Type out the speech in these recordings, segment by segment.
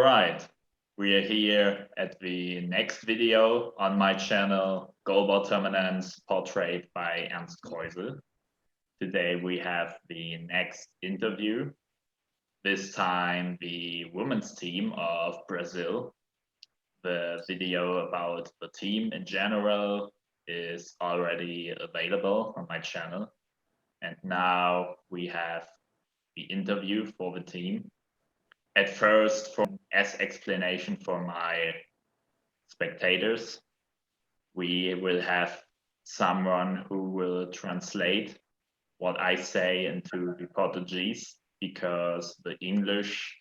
right, we are here at the next video on my channel, Goalball Terminans, portrayed by Ernst Kreusel. Today we have the next interview, this time the women's team of Brazil. The video about the team in general is already available on my channel. And now we have the interview for the team. At first, as explanation for my spectators, we will have someone who will translate what I say into the Portuguese, because the English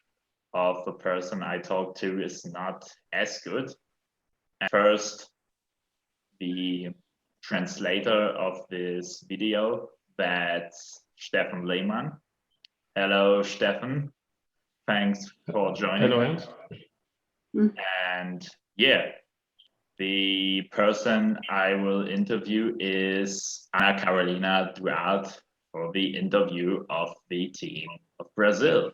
of the person I talk to is not as good. And first, the translator of this video, that's Stefan Lehmann. Hello, Stefan. Thanks for joining. Hello, Ernst. And yeah, the person I will interview is Ana Carolina Duarte for the interview of the team of Brazil.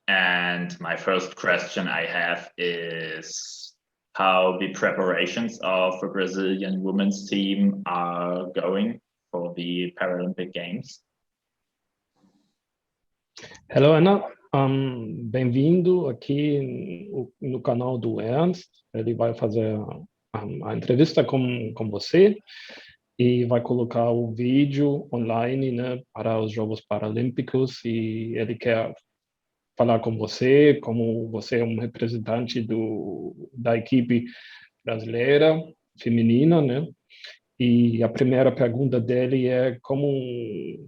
And my first question I have is how the preparations of the Brazilian women's team are going for the Paralympic Games. Hello, Ana. Bem-vindo aqui no canal do Ernst. Ele vai fazer a entrevista com você e vai colocar o vídeo online, né, para os Jogos Paralímpicos, e ele quer falar com você, como você é um representante da equipe brasileira feminina, né? E a primeira pergunta dele é como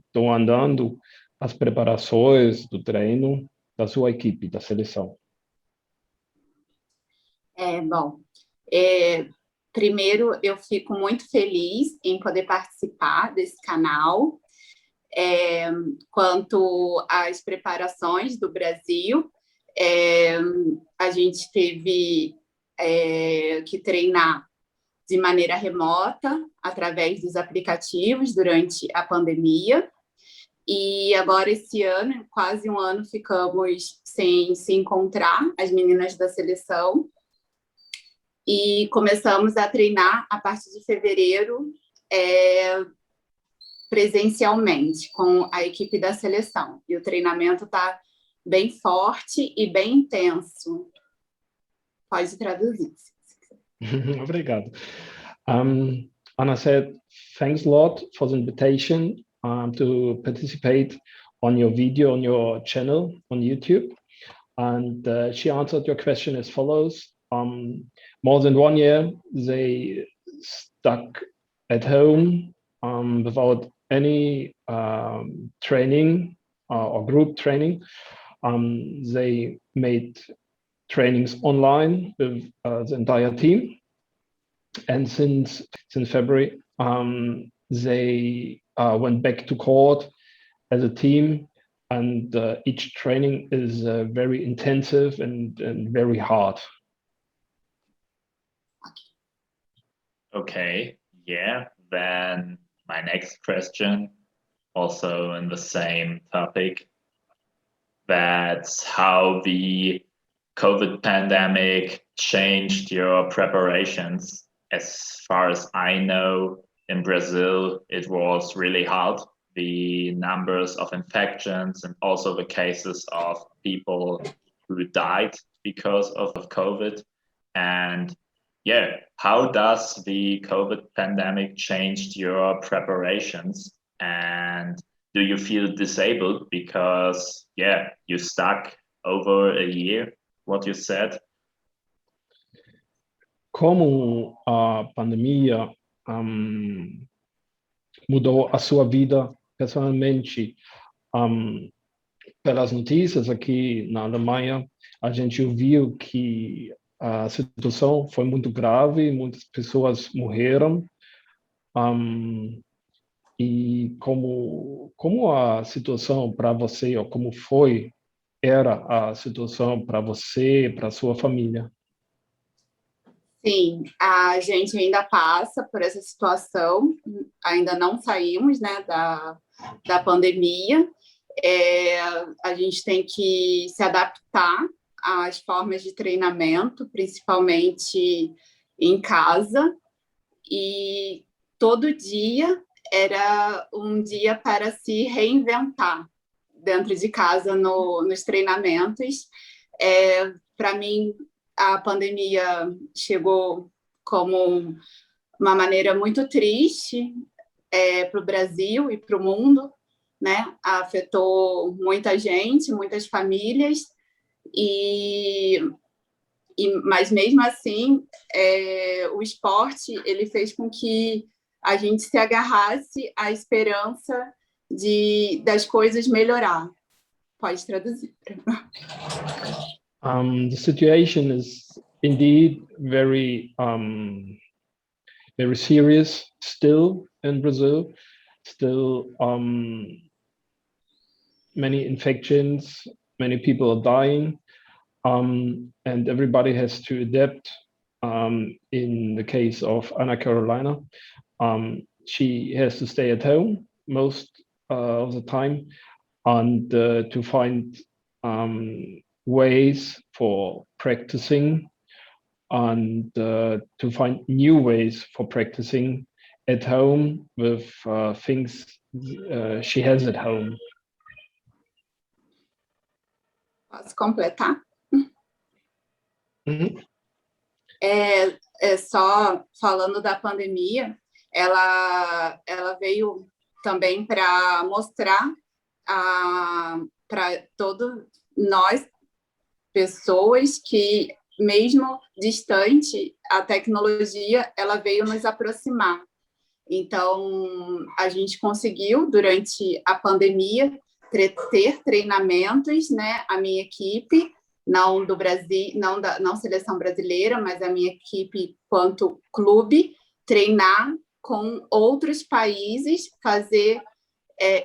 estão andando as preparações do treino da sua equipe, da seleção. Primeiro, eu fico muito feliz em poder participar desse canal. Quanto às preparações do Brasil, a gente teve que treinar de maneira remota, através dos aplicativos, durante a pandemia. E agora, esse ano, quase um ano, ficamos sem se encontrar, as meninas da seleção. E começamos a treinar a partir de fevereiro, presencialmente, com a equipe da seleção. E o treinamento está bem forte e bem intenso. Pode traduzir. Obrigado. Anna said, thanks a lot for the invitation to participate on your video, on your channel, on YouTube. And she answered your question as follows. More than 1 year, they stuck at home without any training or group training. They made trainings online with the entire team. And since February, they went back to court as a team, and each training is very intensive and very hard. Okay, yeah, then my next question, also in the same topic, that's how the COVID pandemic changed your preparations. As far as I know, in Brazil, it was really hard. The numbers of infections and also the cases of people who died because of COVID. And yeah, how does the COVID pandemic changed your preparations? And do you feel disabled because, yeah, you stuck over a year, what you said? Como a pandemia mudou a sua vida pessoalmente? Pelas notícias aqui na Alemanha, a gente ouviu que a situação foi muito grave, muitas pessoas morreram. E como a situação para você, ou como era a situação para você, para sua família? Sim, a gente ainda passa por essa situação, ainda não saímos, né, da pandemia. A gente tem que se adaptar as formas de treinamento, principalmente em casa, e todo dia era um dia para se reinventar dentro de casa nos treinamentos. Para mim, a pandemia chegou como uma maneira muito triste para o Brasil e para o mundo, né? Afetou muita gente, muitas famílias, mas mesmo assim, o esporte ele fez com que a gente se agarrasse à esperança das coisas melhorar. Pode traduzir. The situation is indeed very serious still in Brazil. Still, many infections, many people are dying, and everybody has to adapt. In the case of Anna Carolina, she has to stay at home most of the time, and to find ways for practicing, and to find new ways for practicing at home with things she has at home. Posso completar? Mm-hmm. Só falando da pandemia, ela veio também para mostrar para todos nós, pessoas, que mesmo distante, a tecnologia ela veio nos aproximar. Então, a gente conseguiu, durante a pandemia, ter treinamentos, né? A minha equipe, não do Brasil, não seleção brasileira, mas a minha equipe quanto clube, treinar com outros países, fazer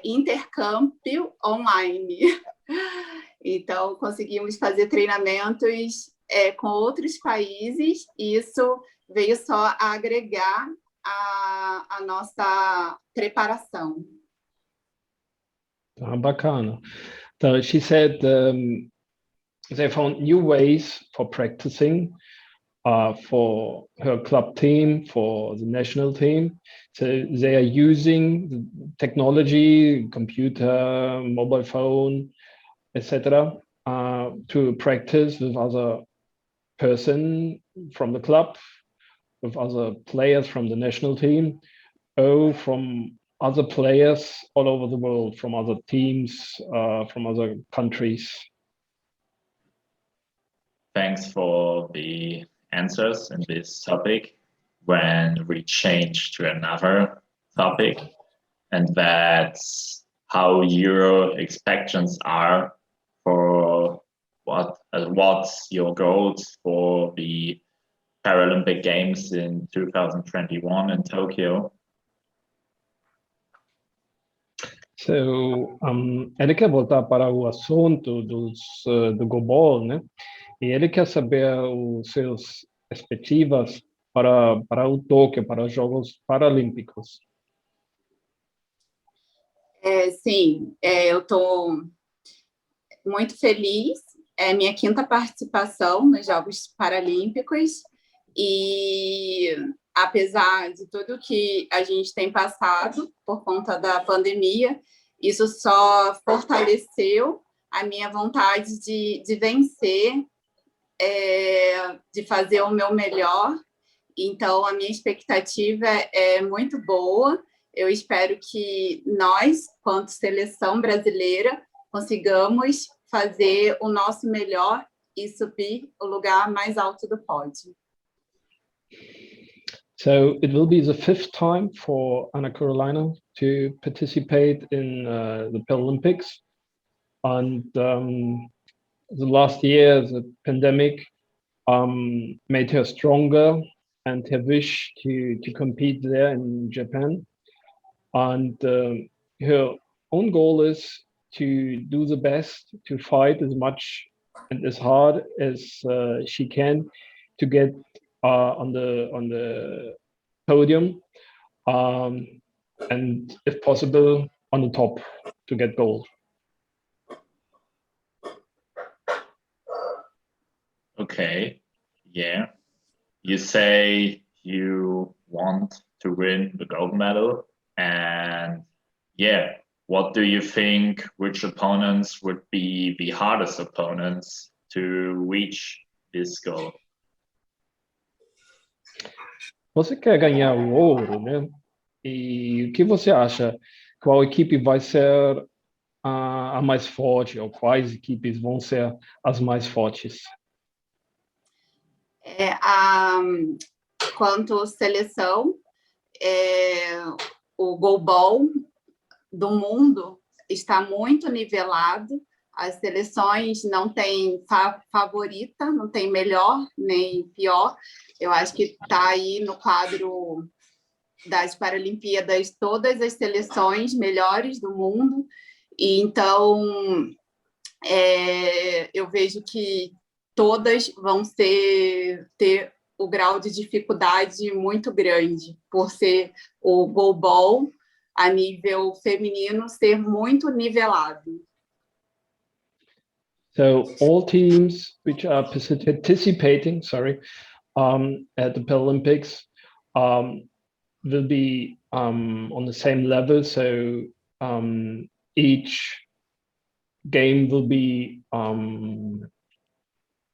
intercâmbio online. Então, conseguimos fazer treinamentos com outros países, e isso veio só a agregar a nossa preparação. Bacana. So she said they found new ways for practicing for her club team, for the national team. So they are using the technology, computer, mobile phone, etc., to practice with other person from the club, with other players from the national team, or from other players all over the world, from other teams, from other countries. Thanks for the answers in this topic. When we change to another topic, and that's how your expectations are for what's your goals for the Paralympic Games in 2021 in Tokyo. So, ele quer voltar para o assunto do Goalball, né? E ele quer saber os seus expectativas para o Tóquio, para os Jogos Paralímpicos. Sim, eu estou muito feliz. É minha quinta participação nos Jogos Paralímpicos, e apesar de tudo que a gente tem passado por conta da pandemia, isso só fortaleceu a minha vontade de vencer, de fazer o meu melhor. Então, a minha expectativa é muito boa. Eu espero que nós, quanto seleção brasileira, consigamos fazer o nosso melhor e subir o lugar mais alto do pódio. So it will be the 5th time for Anna Carolina to participate in the Paralympics, and the last year the pandemic made her stronger, and her wish to compete there in Japan, and her own goal is to do the best, to fight as much and as hard as she can to get on the podium, and if possible on the top to get gold. Okay, yeah. You say you want to win the gold medal, and yeah, what do you think, which opponents would be the hardest opponents to reach this goal? Você quer ganhar o ouro, né? E o que você acha? Qual equipe vai ser a mais forte, ou quais equipes vão ser as mais fortes? Quanto seleção, o goalball do mundo está muito nivelado. As seleções não têm favorita, não tem melhor nem pior. Eu acho que está aí no quadro das Paralimpíadas todas as seleções melhores do mundo. E então, eu vejo que todas vão ter o grau de dificuldade muito grande, por ser o goalball a nível feminino ser muito nivelado. So all teams which are participating, at the Paralympics will be on the same level. So each game will be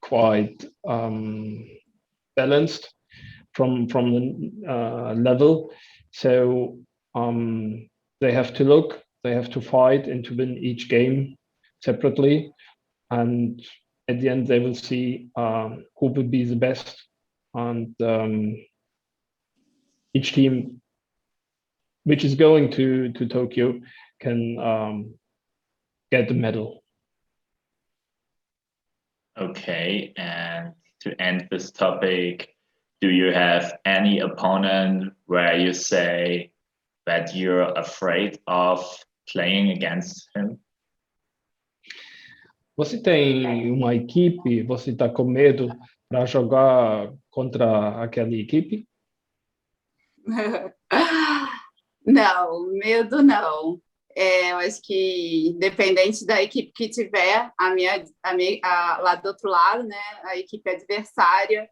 quite balanced from the level. So they have to fight and to win each game separately. And at the end, they will see who will be the best. And each team which is going to Tokyo can get the medal. Okay, and to end this topic, do you have any opponent where you say that you're afraid of playing against him? Você tem uma equipe, você está com medo para jogar contra aquela equipe? Não, medo não. Eu acho que, independente da equipe que tiver, lá do outro lado, né, a equipe adversária,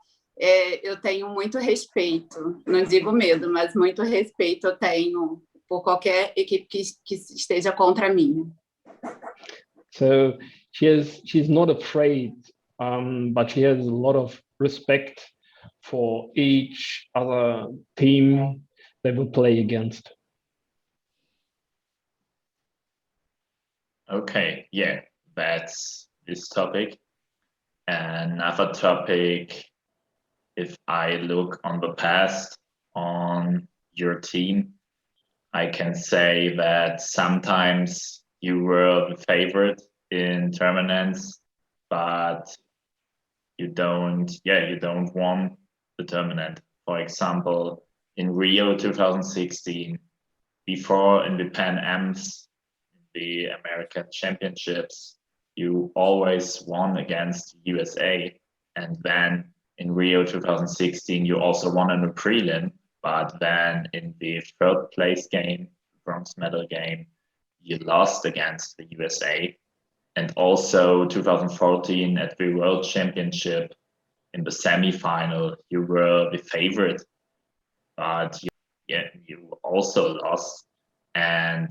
eu tenho muito respeito. Não digo medo, mas muito respeito eu tenho por qualquer equipe que esteja contra mim. So she's not afraid, but she has a lot of respect for each other team they will play against. Okay, yeah, that's this topic. Another topic, if I look on the past on your team, I can say that sometimes you were the favorite in tournaments, but you don't won the tournament. For example, in Rio 2016, before in the Pan Ams, the American Championships, you always won against USA. And then in Rio 2016, you also won in the prelim, but then in the third place game, bronze medal game, you lost against the USA. And also 2014 at the World Championship in the semi-final, you were the favorite, but you also lost. And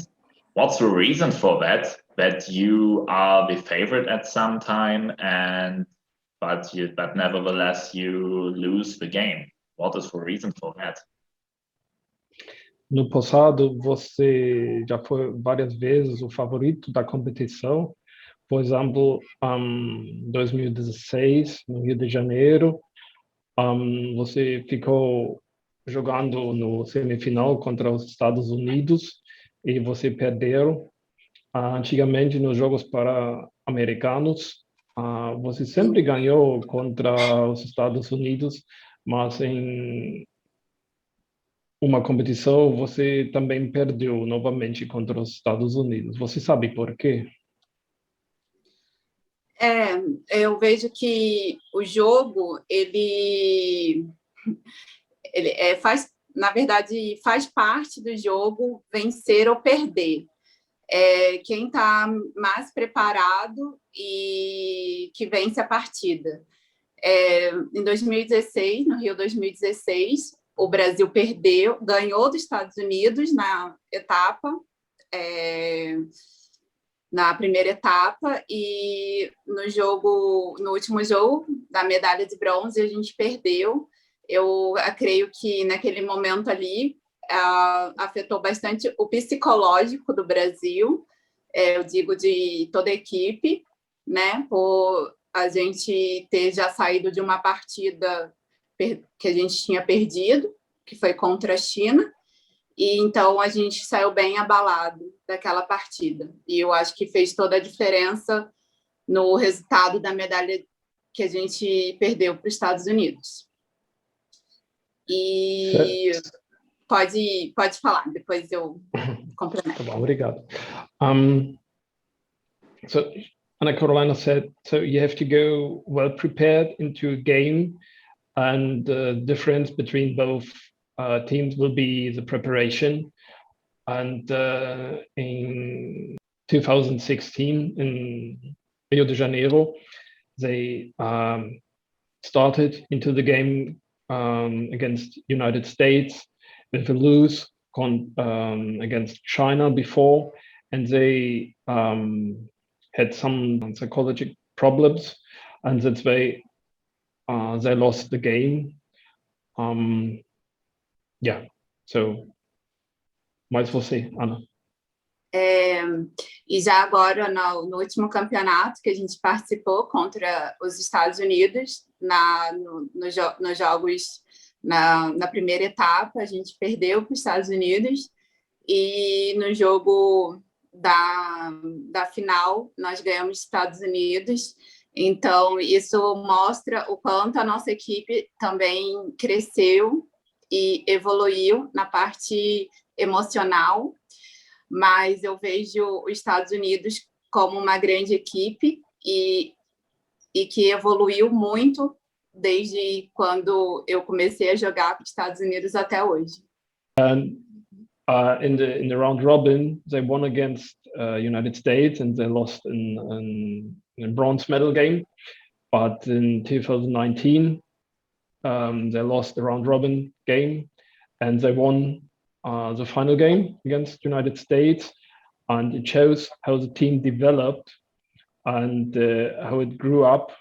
what's the reason for that? That you are the favorite at some time, but nevertheless you lose the game. What is the reason for that? No passado, você já foi várias vezes o favorito da competição. Por exemplo, 2016, no Rio de Janeiro, você ficou jogando no semifinal contra os Estados Unidos e você perdeu. Antigamente, nos Jogos Pan-Americanos, você sempre ganhou contra os Estados Unidos, mas em uma competição você também perdeu novamente contra os Estados Unidos. Você sabe por quê? Eu vejo que o jogo, ele na verdade, faz parte do jogo vencer ou perder. Quem está mais preparado e que vence a partida. Em 2016, no Rio 2016, o Brasil ganhou dos Estados Unidos na etapa, na primeira etapa, e no último jogo da medalha de bronze a gente perdeu. Eu creio que naquele momento ali afetou bastante o psicológico do Brasil, eu digo de toda a equipe, né, por a gente ter já saído de uma partida que a gente tinha perdido, que foi contra a China, e então a gente saiu bem abalado daquela partida. E eu acho que fez toda a diferença no resultado da medalha que a gente perdeu para os Estados Unidos. E pode falar, depois eu complemento. Obrigado. So Anna Carolina said, so you have to go well prepared into a game, and the difference between both teams will be the preparation. And in 2016 in Rio de Janeiro, they started into the game against United States with a lose against China before, and they had some psychological problems, and that's why they lost the game. Yeah, so mais você, Ana. E já agora, no último campeonato que a gente participou contra os Estados Unidos, nos jogos, na primeira etapa, a gente perdeu para os Estados Unidos, e no jogo da final, nós ganhamos os Estados Unidos. Então, isso mostra o quanto a nossa equipe também cresceu e evoluiu na parte emocional, mas eu vejo os Estados Unidos como uma grande equipe e que evoluiu muito desde quando eu comecei a jogar para os Estados Unidos até hoje. In the round robin, they won against United States, and they lost in a bronze medal game. But in 2019, they lost the round robin game, and they won the final game against United States. And it shows how the team developed and how it grew up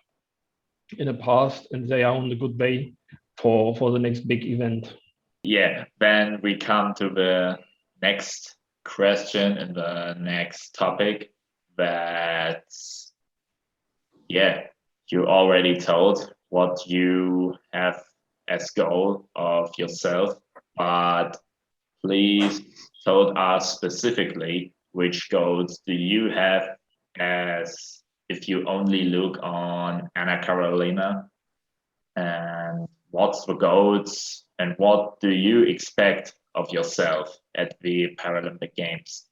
in the past, and they are on the good way for the next big event. Yeah, then we come to the next question and the next topic that, you already told what you have as goal of yourself, but please tell us specifically which goals do you have, as if you only look on Anna Carolina, and what's the goals and what do you expect of yourself at the Paralympic Games?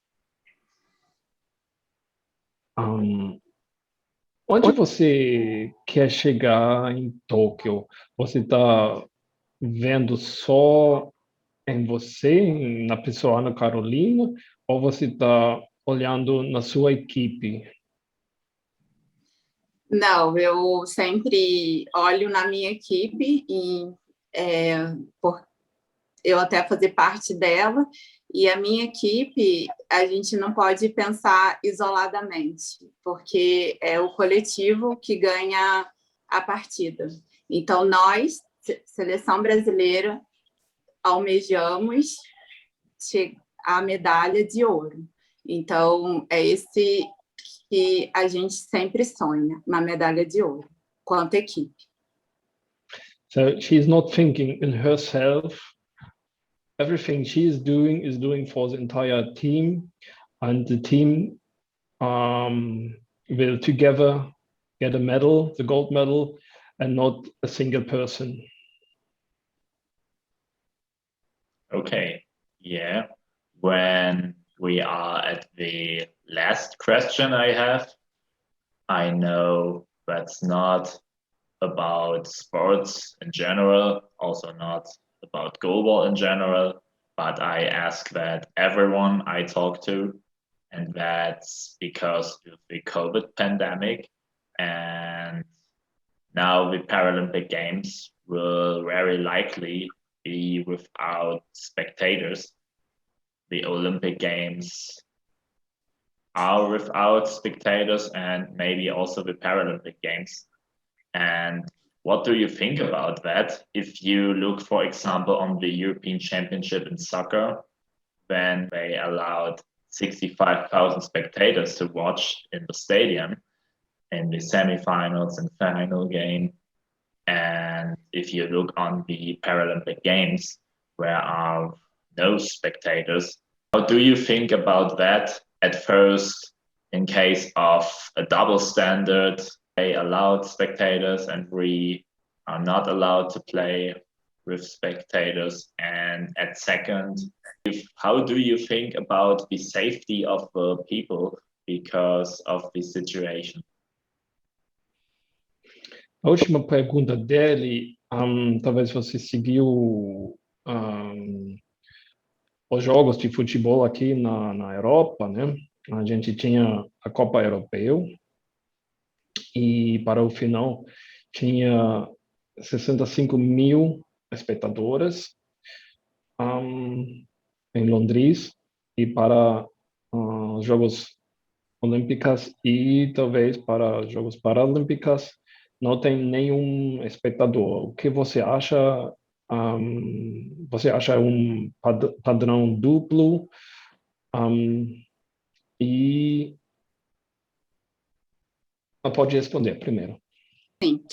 Onde você quer chegar em Tóquio? Você está vendo só em você, na pessoa Ana Carolina, ou você está olhando na sua equipe? Não, eu sempre olho na minha equipe e eu até fazer parte dela, e a minha equipe, a gente não pode pensar isoladamente, porque é o coletivo que ganha a partida. Então, nós, seleção brasileira, almejamos a medalha de ouro. Então, é esse que a gente sempre sonha, uma medalha de ouro, quanto equipe. So she's not thinking in herself. Everything she is doing for the entire team, and the team will together get a medal, the gold medal, and not a single person. Okay, yeah. When we are at the last question I have, I know that's not about sports in general, also not about goalball in general, but I ask that everyone I talk to, and that's because of the COVID pandemic, and Now the Paralympic Games will very likely be without spectators. The Olympic Games are without spectators, and maybe also the Paralympic Games. And what do you think about that? If you look, for example, on the European Championship in soccer, when they allowed 65,000 spectators to watch in the stadium in the semifinals and final game. And if you look on the Paralympic Games, where are no spectators, how do you think about that at first, in case of a double standard? They allowed spectators and we are not allowed to play with spectators. And at second, how do you think about the safety of the people because of the situation? A última pergunta dele, talvez você seguiu os jogos de futebol aqui na Europa, né? A gente tinha a Copa Europeu e para o final tinha 65 mil espectadores em Londres, e para os Jogos Olímpicos e talvez para os Jogos Paralímpicos não tem nenhum espectador. O que você acha? Você acha um padrão duplo? E pode responder primeiro. Sim,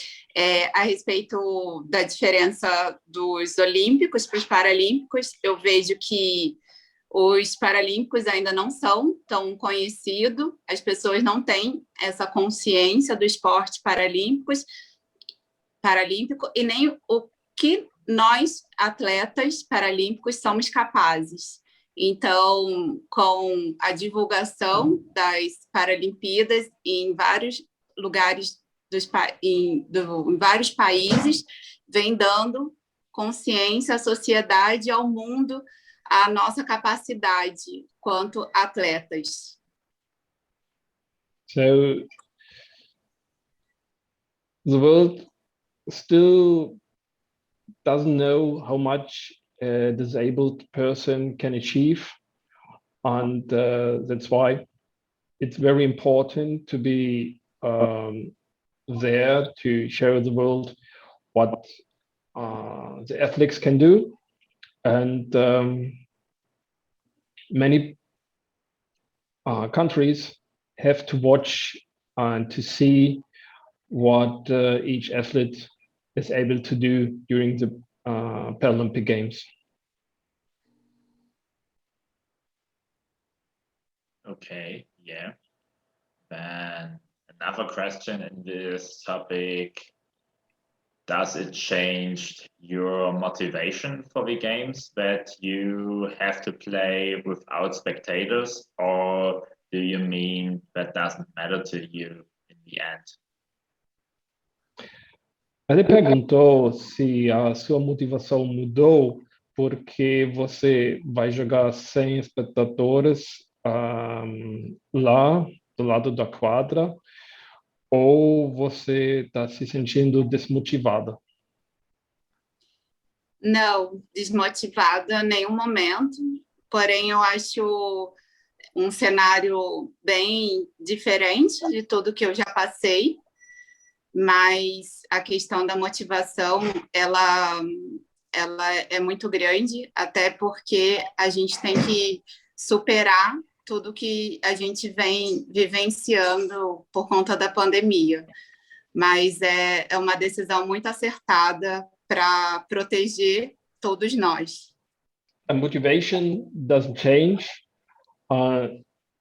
a respeito da diferença dos Olímpicos para os Paralímpicos, eu vejo que os Paralímpicos ainda não são tão conhecidos, as pessoas não têm essa consciência do esporte paralímpico e nem o que nós, atletas paralímpicos, somos capazes. Então, com a divulgação das Paralimpíadas em vários lugares, em vários países, vem dando consciência à sociedade e ao mundo a nossa capacidade quanto atletas. So the world still doesn't know how much a disabled person can achieve, and that's why it's very important to be there to show the world what the athletes can do. And many countries have to watch and to see what each athlete is able to do during the Paralympic Games. Okay, yeah. Then another question in this topic: does it change your motivation for the games that you have to play without spectators, or do you mean that doesn't matter to you in the end? Ele perguntou se a sua motivação mudou porque você vai jogar sem espectadores lá do lado da quadra, ou você está se sentindo desmotivada? Não, desmotivada em nenhum momento, porém eu acho um cenário bem diferente de tudo que eu já passei, mas a questão da motivação, ela é muito grande, até porque a gente tem que superar tudo que a gente vem vivenciando por conta da pandemia. Mas é uma decisão muito acertada para proteger todos nós. A motivation doesn't change.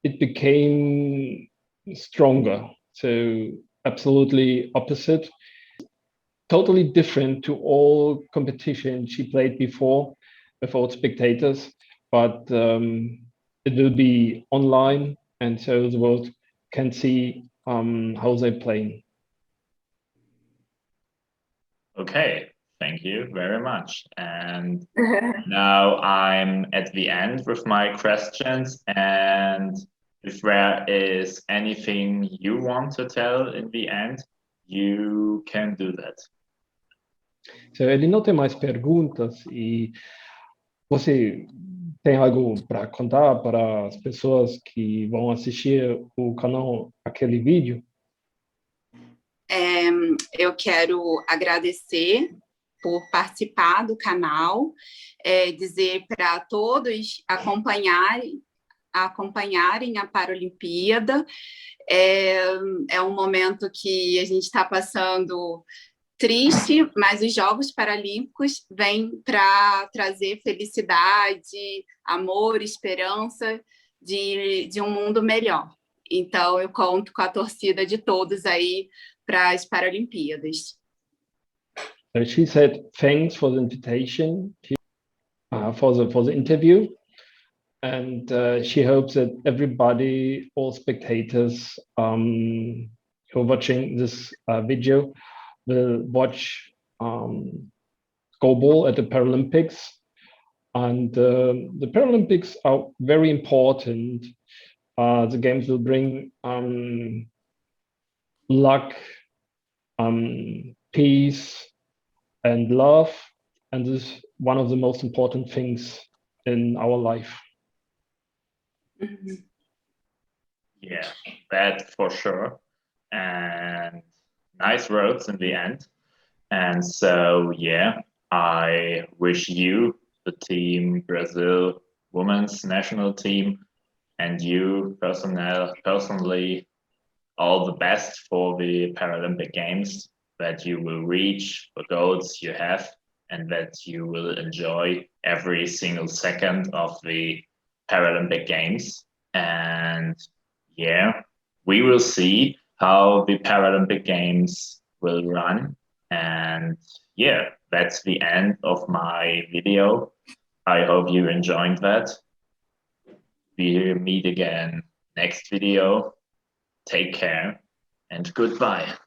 It became stronger. So absolutely opposite. Totally different to all competition she played before without spectators, but it will be online, and so the world can see how they're playing. Okay, thank you very much. And now I'm at the end with my questions, and if there is anything you want to tell in the end, you can do that. So, ele não tem mais perguntas e você tem algo para contar para as pessoas que vão assistir o canal, aquele vídeo? Eu quero agradecer por participar do canal, dizer para todos acompanharem a Paralimpíada. É um momento que a gente está passando triste, mas os Jogos Paralímpicos vêm para trazer felicidade, amor, esperança de um mundo melhor. Então, eu conto com a torcida de todos aí para as Paralimpíadas. So she said thanks for the invitation for the interview, and she hopes that everybody, all spectators who are watching this video, will watch Goalball at the Paralympics. And the Paralympics are very important. The games will bring luck, peace, and love, and this is one of the most important things in our life. Yeah, that for sure. And nice words in the end. And so, yeah, I wish you, the team Brazil women's national team, and you personally, all the best for the Paralympic Games, that you will reach the goals you have and that you will enjoy every single second of the Paralympic Games. And yeah, we will see how the Paralympic Games will run. And yeah, that's the end of my video. I hope you enjoyed that. We meet again next video. Take care and goodbye.